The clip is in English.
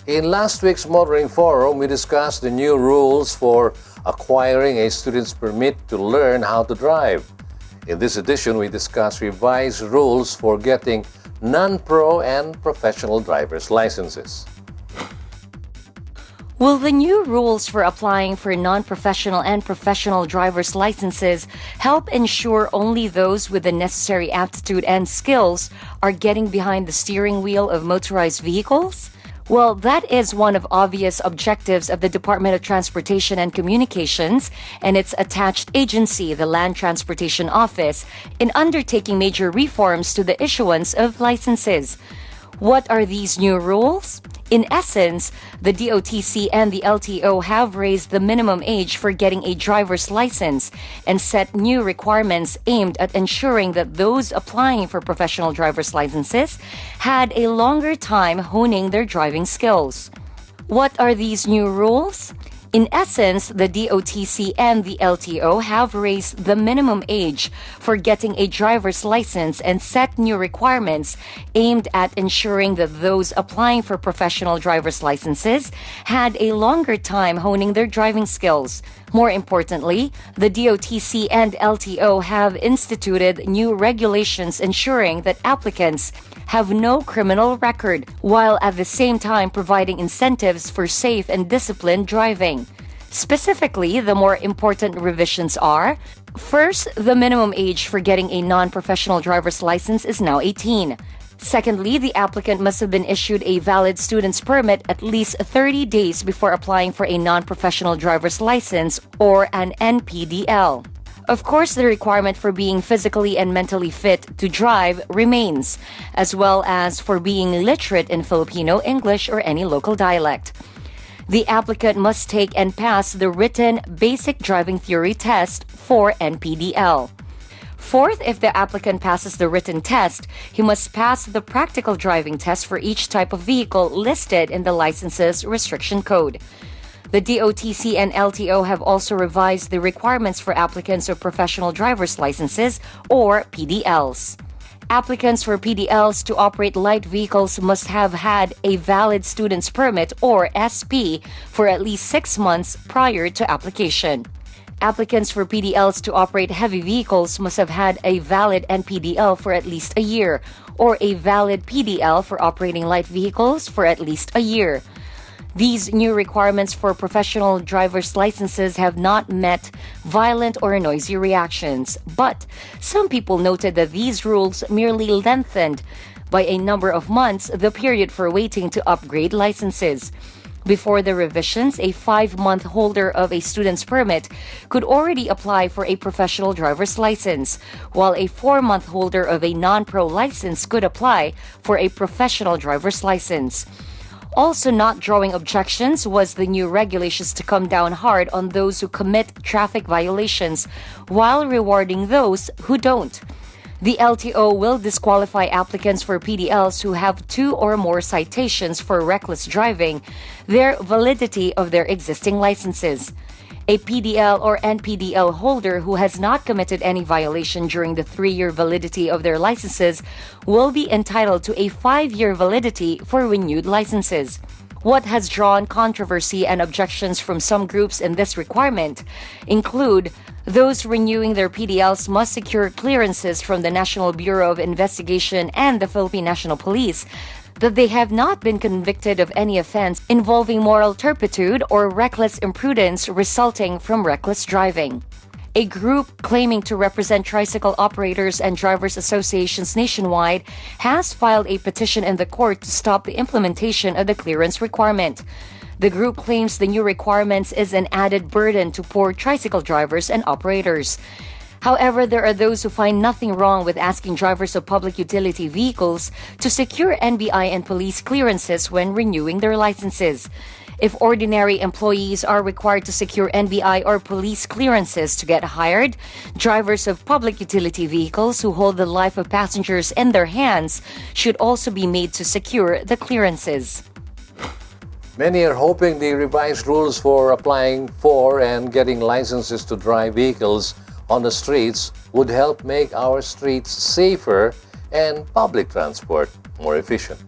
In last week's Motoring Forum, we discussed the new rules for acquiring a student's permit to learn how to drive. In this edition, we discuss revised rules for getting non-pro and professional driver's licenses. Will the new rules for applying for non-professional and professional driver's licenses help ensure only those with the necessary aptitude and skills are getting behind the steering wheel of motorized vehicles? Well, that is one of obvious objectives of the Department of Transportation and Communications and its attached agency, the Land Transportation Office, in undertaking major reforms to the issuance of licenses. What are these new rules? In essence, the DOTC and the LTO have raised the minimum age for getting a driver's license and set new requirements aimed at ensuring that those applying for professional driver's licenses had a longer time honing their driving skills. What are these new rules? In essence, the DOTC and the LTO have raised the minimum age for getting a driver's license and set new requirements aimed at ensuring that those applying for professional driver's licenses had a longer time honing their driving skills. More importantly, the DOTC and LTO have instituted new regulations ensuring that applicants have no criminal record, while at the same time providing incentives for safe and disciplined driving. Specifically, the more important revisions are: first, the minimum age for getting a non-professional driver's license is now 18. Secondly, the applicant must have been issued a valid student's permit at least 30 days before applying for a non-professional driver's license or an NPDL. Of course, the requirement for being physically and mentally fit to drive remains, as well as for being literate in Filipino, English, or any local dialect. The applicant must take and pass the written basic driving theory test for NPDL. Fourth, if the applicant passes the written test, he must pass the practical driving test for each type of vehicle listed in the license's restriction code. The DOTC and LTO have also revised the requirements for applicants of professional driver's licenses, or PDLs. Applicants for PDLs to operate light vehicles must have had a valid student's permit, or SP, for at least 6 months prior to application. Applicants for PDLs to operate heavy vehicles must have had a valid NPDL for at least a year, or a valid PDL for operating light vehicles for at least a year. These new requirements for professional driver's licenses have not met violent or noisy reactions, but some people noted that these rules merely lengthened by a number of months the period for waiting to upgrade licenses. Before the revisions, a 5-month holder of a student's permit could already apply for a professional driver's license, while a 4-month holder of a non-pro license could apply for a professional driver's license. Also not drawing objections was the new regulations to come down hard on those who commit traffic violations while rewarding those who don't. The LTO will disqualify applicants for PDLs who have 2 or more citations for reckless driving, their validity of their existing licenses. A PDL or NPDL holder who has not committed any violation during the 3-year validity of their licenses will be entitled to a 5-year validity for renewed licenses. What has drawn controversy and objections from some groups in this requirement include those renewing their PDLs must secure clearances from the National Bureau of Investigation and the Philippine National Police that they have not been convicted of any offense involving moral turpitude or reckless imprudence resulting from reckless driving. A group claiming to represent tricycle operators and drivers associations nationwide has filed a petition in the court to stop the implementation of the clearance requirement. The group claims the new requirements is an added burden to poor tricycle drivers and operators. However, there are those who find nothing wrong with asking drivers of public utility vehicles to secure NBI and police clearances when renewing their licenses. If ordinary employees are required to secure NBI or police clearances to get hired, drivers of public utility vehicles who hold the life of passengers in their hands should also be made to secure the clearances. Many are hoping the revised rules for applying for and getting licenses to drive vehicles on the streets would help make our streets safer and public transport more efficient.